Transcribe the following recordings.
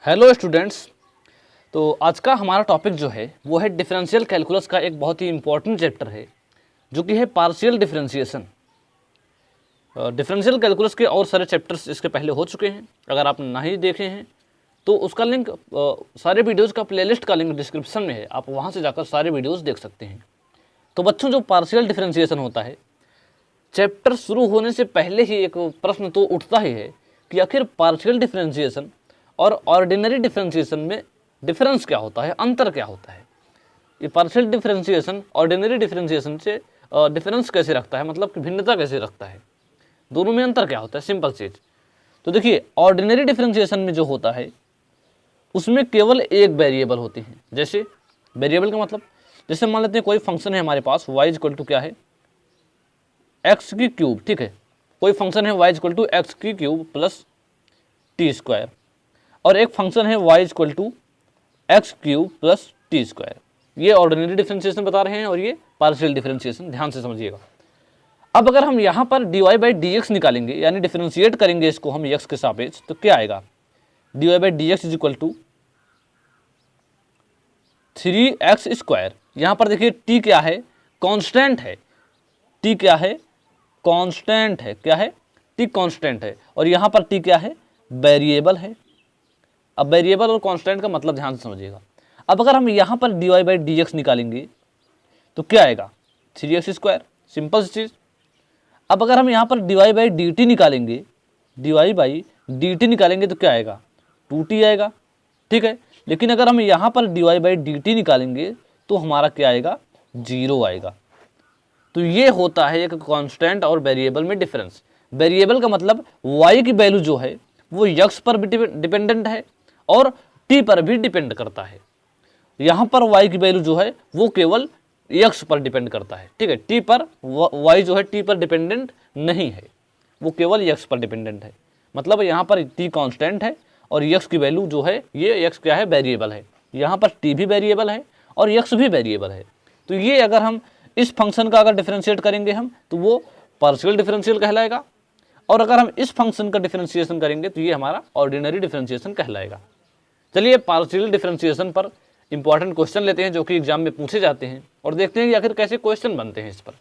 Hello students. तो आज का हमारा टॉपिक जो है वो है डिफरेंशियल कैलकुलस का एक बहुत ही इम्पोर्टेंट चैप्टर है जो कि है पार्शियल डिफरेंशिएशन। डिफरेंशियल कैलकुलस के और सारे चैप्टर्स इसके पहले हो चुके हैं, अगर आप नहीं देखे हैं तो उसका लिंक सारे वीडियोज़ का प्लेलिस्ट का लिंक डिस्क्रिप्शन में है, आप वहाँ से जाकर सारे वीडियोज़ देख सकते हैं। तो बच्चों, जो पार्शियल डिफरेंशिएशन होता है, चैप्टर शुरू होने से पहले ही एक प्रश्न तो उठता ही है कि आखिर पार्शियल डिफरेंशिएशन और ऑर्डिनरी डिफरेंशिएशन में डिफरेंस क्या होता है, अंतर क्या होता है। ये पार्शियल डिफरेंशिएशन ऑर्डिनरी डिफरेंशिएशन से डिफरेंस कैसे रखता है, मतलब कि भिन्नता कैसे रखता है, दोनों में अंतर क्या होता है, सिंपल चीज़। तो देखिए, ऑर्डिनरी डिफरेंशिएशन में जो होता है उसमें केवल एक वेरिएबल होती है। जैसे वेरिएबल का मतलब, जैसे मान लेते हैं कोई फंक्शन है हमारे पास y इक्वल टू क्या है, एक्स की क्यूब। ठीक है, कोई फंक्शन है y इक्वल टू एक्स की क्यूब प्लस टी स्क्वायर, और एक फंक्शन है y equal to X cube plus T square. ये ऑर्डिनरी डिफरेंशिएशन बता रहे हैं और ये पार्शियल डिफरेंशिएशन, ध्यान से समझिएगा। अब अगर हम यहाँ पर dy बाई डी एक्स निकालेंगे, यानी डिफरेंशिएट करेंगे इसको हम x के सापेक्ष, तो क्या आएगा, dy by D X is equal to 3x square. यहाँ पर देखिए t क्या है, कांस्टेंट है। t क्या है, कांस्टेंट है। क्या है, t कांस्टेंट है। और यहाँ पर t क्या है, वेरिएबल है। अब वेरिएबल और कांस्टेंट का मतलब ध्यान से समझिएगा। अब अगर हम यहाँ पर dy बाई डी एक्स निकालेंगे तो क्या आएगा, 3x स्क्वायर, सिंपल सी चीज़। अब अगर हम यहाँ पर dy बाई डी टी निकालेंगे, dy बाई डी टी निकालेंगे तो क्या आएगा, 2t आएगा। ठीक है, लेकिन अगर हम यहाँ पर dy बाई डी टी निकालेंगे तो हमारा क्या आएगा, 0 आएगा। तो ये होता है एक कांस्टेंट और वेरिएबल में डिफरेंस। वेरिएबल का मतलब y की वैल्यू जो है वो x पर भी डिपेंडेंट है और t पर भी डिपेंड करता है। यहाँ पर y की वैल्यू जो है वो केवल x पर डिपेंड करता है। ठीक है, t पर y जो है t पर डिपेंडेंट नहीं है, वो केवल x पर डिपेंडेंट है। मतलब यहाँ पर t कांस्टेंट है और x की वैल्यू जो है, ये x क्या है, वेरिएबल है। यहाँ पर t भी वेरिएबल है और x भी वेरिएबल है। तो ये अगर हम इस फंक्शन का अगर डिफरेंशिएट करेंगे हम, तो वो पार्शियल डिफरेंशियल कहलाएगा, और अगर हम इस फंक्शन का डिफरेंशिएशन करेंगे तो ये हमारा ऑर्डिनरी डिफरेंशिएशन कहलाएगा। चलिए, पार्शियल डिफरेंशिएशन पर इंपॉर्टेंट क्वेश्चन लेते हैं जो कि एग्जाम में पूछे जाते हैं, और देखते हैं कि आखिर कैसे क्वेश्चन बनते हैं इस पर।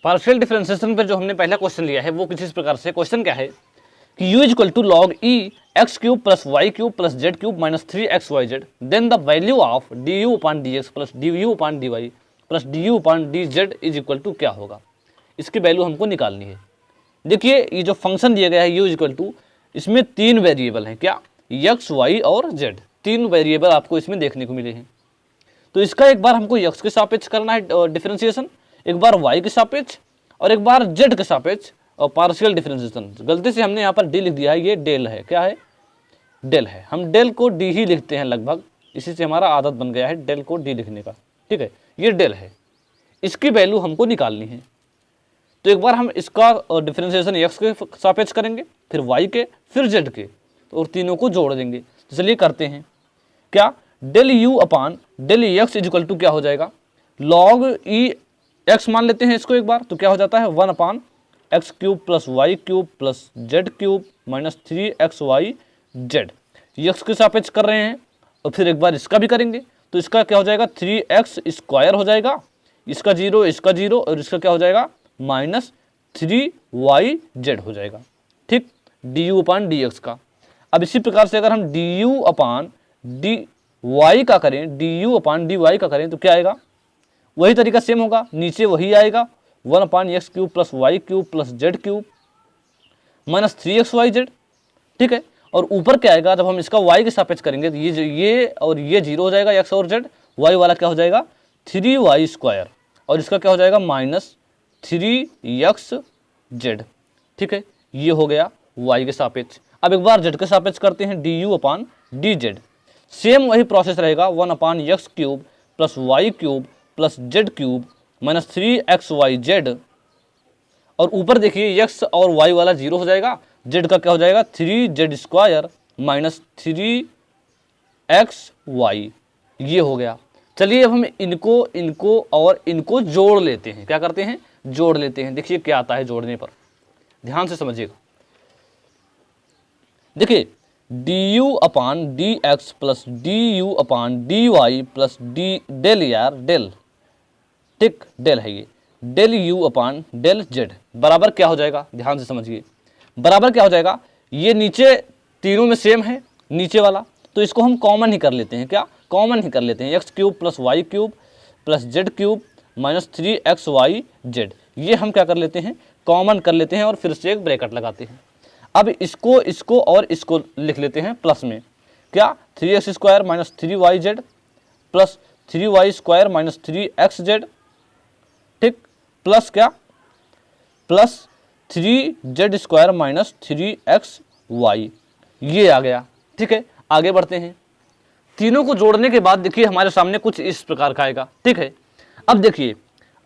पार्शियल डिफरेंशिएशन पर जो हमने पहला क्वेश्चन लिया है वो कुछ इस प्रकार से क्वेश्चन क्या है कि u equal to log E X cube plus Y cube plus Z cube minus 3xyz, then the value of D you upon D X plus D you upon D Y plus D you upon D Z is equal to क्या होगा। इसकी value हमको निकालनी है। देखिए, ये जो function दिया गया है u इक्वल टू, इसमें 3 वेरिएबल हैं, क्या, x, y और z। 3 वेरिएबल आपको इसमें देखने को मिले हैं। तो इसका एक बार हमको x के सापेक्ष करना है डिफरेंशिएशन, एक बार y के सापेक्ष और एक बार z के सापेक्ष और पार्शियल डिफरेंशिएशन। गलती से हमने यहाँ पर d लिख दिया है, ये डेल है। क्या है, डेल है। हम डेल को d ही लिखते हैं लगभग, इसी से हमारा आदत बन गया है डेल को d लिखने का। ठीक है, ये डेल है, इसकी वैल्यू हमको निकालनी है। तो एक बार हम इसका डिफरेंशिएशन x के सापेक्ष करेंगे, फिर y के, फिर z के, और तीनों को जोड़ देंगे। तो चलिए करते हैं। क्या, del u upon del x is equal to क्या हो जाएगा, लॉग ई एक्स मान लेते हैं इसको एक बार, तो क्या हो जाता है 1 upon x cube plus Y cube plus Z cube minus 3xyz। ये x के सापेक्ष कर रहे हैं, और फिर एक बार इसका भी करेंगे, तो इसका क्या हो जाएगा, 3x स्क्वायर हो जाएगा, इसका 0, इसका 0, और इसका क्या हो जाएगा, माइनस 3yz हो जाएगा। ठीक, D you upon D X का। अब इसी प्रकार से अगर हम D you upon D Y का करें, D you upon D Y का करें, तो क्या आएगा, वही तरीका सेम होगा, नीचे वही आएगा, 1 upon x cube plus Y cube plus Z cube minus 3xyz। ठीक है, और ऊपर क्या आएगा, जब हम इसका y के सापेक्ष करेंगे तो ये और ये 0 हो जाएगा, x और z, y वाला क्या हो जाएगा 3y स्क्वायर, और इसका क्या हो जाएगा माइनस 3xz। ठीक है, ये हो गया y के सापेक्ष। अब एक बार z के सापेक्ष करते हैं, d you upon D z. Same वही प्रोसेस रहेगा, 1 upon x cube plus Y cube plus Z cube minus 3xyz, और ऊपर देखिए x और y वाला 0 हो जाएगा, z का क्या हो जाएगा 3z स्क्वायर माइनस 3xy। ये हो गया। चलिए अब हम इनको और इनको जोड़ लेते हैं। क्या करते हैं, जोड़ लेते हैं। देखिए क्या आता है जोड़ने पर, ध्यान से समझिएगा। देखिए D you upon D X plus D you upon D Y plus D del यार डेल, ठीक डेल है ये, del U upon del Z बराबर क्या हो जाएगा, ध्यान से समझिए, बराबर क्या हो जाएगा, ये नीचे तीनों में सेम है नीचे वाला, तो इसको हम कॉमन ही कर लेते हैं, क्या कॉमन ही कर लेते हैं, X cube plus Y cube plus Z cube minus 3xy Z, ये हम क्या कर लेते हैं कॉमन कर लेते हैं और फिर से एक ब्रैकेट लगाते हैं। अब इसको और इसको लिख लेते हैं प्लस में, क्या 3x² minus 3yz plus 3y² minus 3xz, ठीक, प्लस क्या प्लस 3z² माइनस 3xy, ये आ गया, ठीक है। आगे बढ़ते हैं, तीनों को जोड़ने के बाद देखिए हमारे सामने कुछ इस प्रकार का आएगा, ठीक है। अब देखिए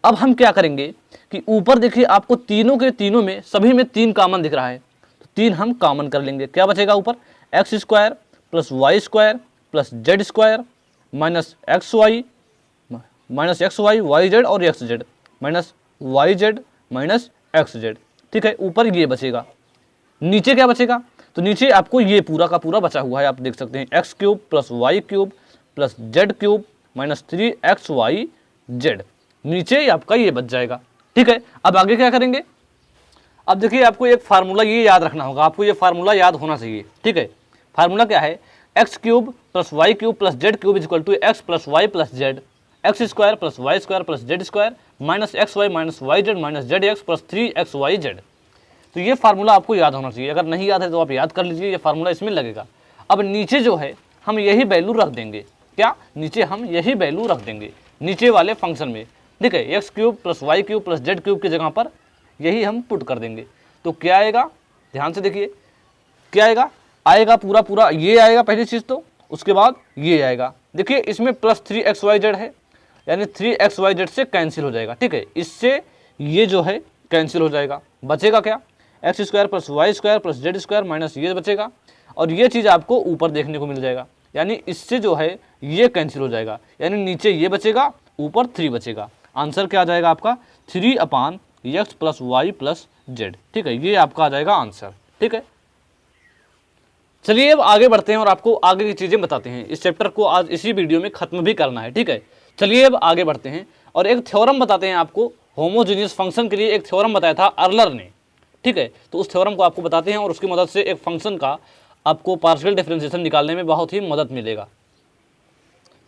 अब हम क्या करेंगे कि ऊपर देखिए आपको तीनों के तीनों में सभी में 3 कॉमन दिख रहा है, तो 3 हम कॉमन कर लेंगे, क्या बचेगा ऊपर x² plus y² plus z² minus xy yz और xz minus yz minus xz, ठीक है। ऊपर ये बचेगा, नीचे क्या बचेगा, तो नीचे आपको ये पूरा का पूरा बचा हुआ है, आप देख सकते हैं x³ plus y³ plus z³ minus 3xyz, नीचे आपका ये बच जाएगा, ठीक है। अब आगे क्या करेंगे, अब देखिए आपको एक फार्मूला ये याद रखना होगा, आपको ये फार्मूला याद होना चाहिए, ठीक है। फार्मूला क्या है, x³ plus y³ plus z³ is equal to x plus y plus z, x² plus y² plus z² minus xy minus yz minus zx plus 3xyz, तो ये फार्मूला आपको याद होना चाहिए, अगर नहीं याद है तो आप याद कर लीजिए, ये फार्मूला इसमें लगेगा। अब नीचे जो है हम यही वैल्यू रख देंगे, क्या नीचे हम यही वैल्यू रख देंगे नीचे वाले फंक्शन में, ठीक है, x³ plus y³ plus z³ की जगह पर यही हम पुट कर देंगे, तो क्या आएगा, ध्यान से देखिए क्या आएगा, आएगा पूरा पूरा ये आएगा पहली चीज़, तो उसके बाद ये आएगा, देखिए इसमें प्लस 3xyz है, यानी 3xyz से कैंसिल हो जाएगा, ठीक है, इससे ये जो है कैंसिल हो जाएगा, बचेगा क्या x² plus y² plus z² minus ये बचेगा, और ये चीज़ आपको ऊपर देखने को मिल जाएगा, यानी इससे जो है ये कैंसिल हो जाएगा, यानी नीचे ये बचेगा ऊपर 3 बचेगा, आंसर क्या आ जाएगा आपका 3/x plus Y plus Z, ठीक है, ये आपका आ जाएगा आंसर, ठीक है। चलिए अब आगे बढ़ते हैं और आपको आगे की चीज़ें बताते हैं, इस चैप्टर को आज इसी वीडियो में खत्म भी करना है, ठीक है। चलिए अब आगे बढ़ते हैं और एक थ्योरम बताते हैं आपको, होमोजीनियस फंक्शन के लिए एक थ्योरम बताया था अर्लर ने, ठीक है, तो उस थ्योरम को आपको बताते हैं और उसकी मदद से एक फंक्शन का आपको पार्शियल डिफरेंशिएशन निकालने में बहुत ही मदद मिलेगा।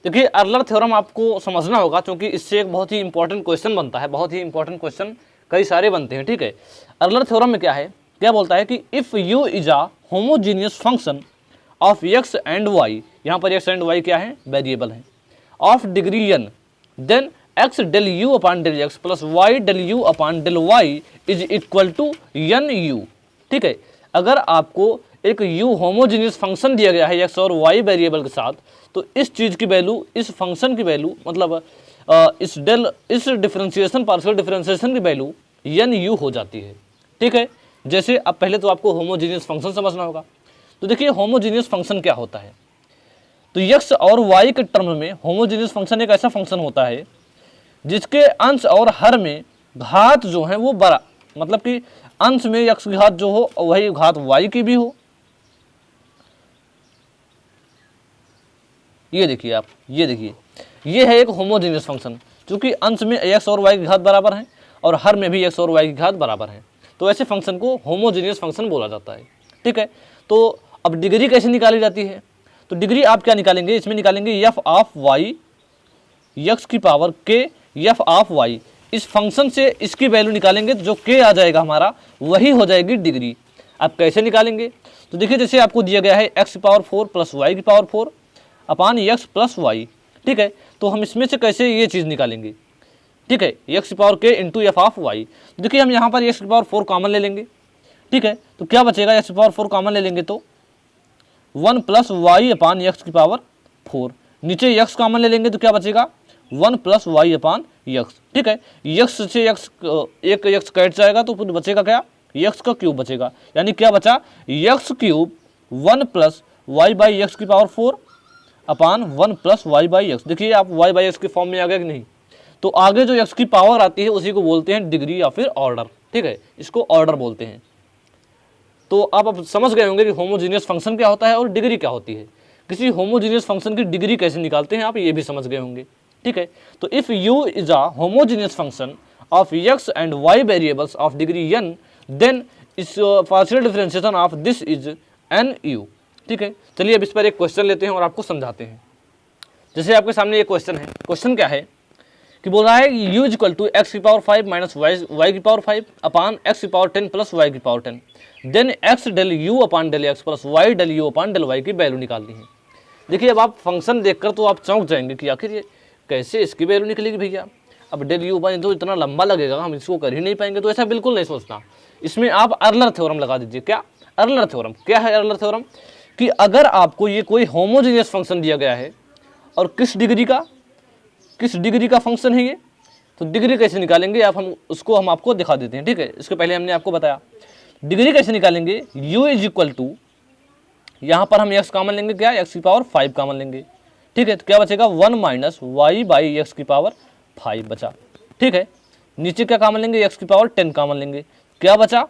देखिए अर्लर थ्योरम आपको समझना होगा क्योंकि इससे एक बहुत ही इंपॉर्टेंट क्वेश्चन बनता है, बहुत ही इंपॉर्टेंट क्वेश्चन कई सारे बनते हैं, ठीक है। अर्लर थ्योरम में क्या है, क्या बोलता है कि if U is a homogeneous function of X and Y, यहाँ पर एक्स एंड वाई क्या है वेरिएबल है, of degree n, then X del U upon del X plus Y del U upon del Y is equal to n u, ठीक है। अगर आपको एक u होमोजीनियस फंक्शन दिया गया है x और y वेरिएबल के साथ, तो इस चीज़ की वैल्यू, इस फंक्शन की वैल्यू, मतलब इस डिफरेंशिएशन पार्शियल डिफरेंशिएशन की वैल्यू n u हो जाती है, ठीक है। जैसे अब पहले तो आपको होमोजीनियस फंक्शन समझना होगा, तो देखिए होमोजीनियस फंक्शन क्या होता है, तो x और y के टर्म में होमोजीनियस फंक्शन एक ऐसा फंक्शन होता है जिसके अंश और हर में घात जो है वो बड़ा, मतलब कि अंश में x की घात जो हो वही घात y की भी हो, ये देखिए आप, ये देखिए ये है एक होमोजीनियस फंक्शन, क्योंकि अंश में x और y की घात बराबर है और हर में भी x और y की घात बराबर है, तो ऐसे फंक्शन को होमोजीनियस फंक्शन बोला जाता है, ठीक है। तो अब डिग्री कैसे निकाली जाती है, तो डिग्री आप क्या निकालेंगे, इसमें निकालेंगे f ऑफ y x की power k f of y, इस फंक्शन से इसकी वैल्यू निकालेंगे, जो k आ जाएगा हमारा वही हो जाएगी डिग्री। आप कैसे निकालेंगे, तो देखिए जैसे आपको दिया गया है x की पावर 4 प्लस y की पावर 4 अपान x प्लस वाई, ठीक है, तो हम इसमें से कैसे ये चीज़ निकालेंगे, ठीक है, x की power k into F of Y, देखिए हम यहाँ पर x की पावर 4 कॉमन ले लेंगे, ठीक है, तो क्या बचेगा, x की पावर 4 कॉमन ले लेंगे तो 1 प्लस वाई अपान x की पावर 4, नीचे x कॉमन ले लेंगे तो क्या बचेगा 1 प्लस वाई अपान x, ठीक है, x से x एक x कट जाएगा तो फिर बचेगा क्या, x का क्यूब बचेगा, यानी क्या बचा x cube 1 plus y by x की power 4 upon 1 plus y by x. देखिए आप वाई बाई एक्स के फॉर्म में आ गए कि नहीं, तो आगे जो एक्स की पावर आती है उसी को बोलते हैं डिग्री या फिर ऑर्डर, ठीक है, इसको ऑर्डर बोलते हैं। तो आप अब समझ गए होंगे कि होमोजीनियस फंक्शन क्या होता है और डिग्री क्या होती है। किसी होमोजीनियस फंक्शन की डिग्री कैसे निकालते हैं आप ये भी समझ गए होंगे, ठीक है। तो if u is a homogeneous function of x and y variables of degree n, then इस partial differentiation of this is n u, ठीक है। चलिए अब इस पर एक क्वेश्चन लेते हैं और आपको समझाते हैं। जैसे आपके सामने एक क्वेश्चन है, क्वेश्चन क्या है कि बोल रहा है कि u इक्वल टू एक्स की पावर 5 माइनस वाई की पावर 5 अपान एक्स की पावर 10 प्लस वाई की power 10, then X del U upon del X plus Y del U upon del Y की वैल्यू निकालनी है। देखिए अब आप फंक्शन देखकर तो आप चौंक जाएंगे कि आखिर ये कैसे इसकी वैल्यू निकलेगी भैया। अब डेल यू अपान तो इतना लंबा लगेगा, हम इसको कर ही नहीं पाएंगे। तो ऐसा बिल्कुल नहीं सोचना, इसमें आप अर्लर थ्योरम लगा दीजिए। क्या अर्लर थ्योरम? क्या है अर्लर थ्योरम? कि अगर आपको ये कोई होमोजीनियस फंक्शन दिया गया है और किस डिग्री का फंक्शन है ये, तो डिग्री कैसे निकालेंगे आप, हम आपको दिखा देते हैं, ठीक है। इसके पहले हमने आपको बताया डिग्री कैसे निकालेंगे। u इज इक्वल टू, यहाँ पर हम x कॉमन लेंगे, क्या x की पावर 5 कॉमन लेंगे, ठीक है। तो क्या बचेगा 1 माइनस वाई बाई एक्स की पावर 5 बचा, ठीक है। नीचे क्या कॉमन लेंगे, x की पावर 10 कॉमन लेंगे, क्या बचा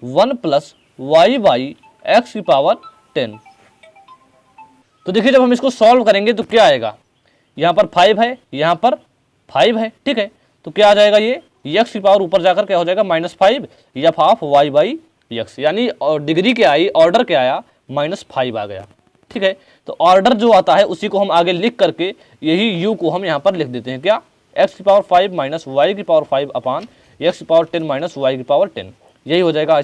1 प्लस वाई बाई एक्स की पावर 10। तो देखिए जब हम इसको सॉल्व करेंगे तो क्या आएगा, यहाँ पर 5 है, यहाँ पर 5 है, ठीक है। तो क्या आ जाएगा, ये x की पावर ऊपर जाकर क्या हो जाएगा -5 F of Y by X, यानी डिग्री क्या आई, ऑर्डर क्या आया -5 आ गया, ठीक है। तो ऑर्डर जो आता है उसी को हम आगे लिख करके यही u को हम यहाँ पर लिख देते हैं, क्या x की पावर 5 माइनस वाई की पावर 5 अपान एक्स की पावर 10 माइनस वाई की पावर 10, यही हो जाएगा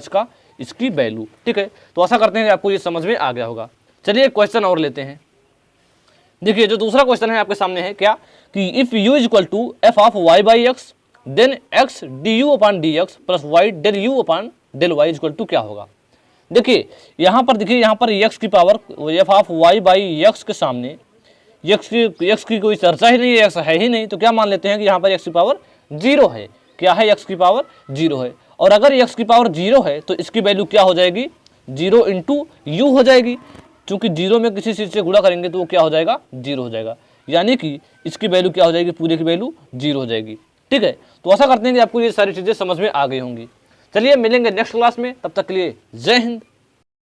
इसकी वैल्यू, ठीक है। तो आशा करते हैं कि आपको ये समझ में आ गया होगा। चलिए एक क्वेश्चन और लेते हैं। देखिए जो दूसरा क्वेश्चन है आपके सामने है, क्या कि if u is equal to F of Y by X, then X D you upon D X plus Y del U upon del Y equal to क्या होगा। देखिए यहाँ पर एक्स की power F of Y by x के सामने x की कोई चर्चा ही नहीं है, एक्स है ही नहीं, तो क्या मान लेते हैं कि यहाँ पर एक्स की पावर 0 है। क्या है, एक्स की पावर 0 है। और अगर एक्स की पावर 0 है तो इसकी वैल्यू क्या हो जाएगी, 0 इंटू यू हो जाएगी, क्योंकि 0 में किसी चीज़ से गुणा करेंगे तो वो क्या हो जाएगा, 0 हो जाएगा, यानी कि इसकी वैल्यू क्या हो जाएगी, पूरे की वैल्यू 0 हो जाएगी, ठीक है। तो आशा करते हैं कि आपको ये सारी चीज़ें समझ में आ गई होंगी। चलिए मिलेंगे नेक्स्ट क्लास में, तब तक के लिए जय हिंद।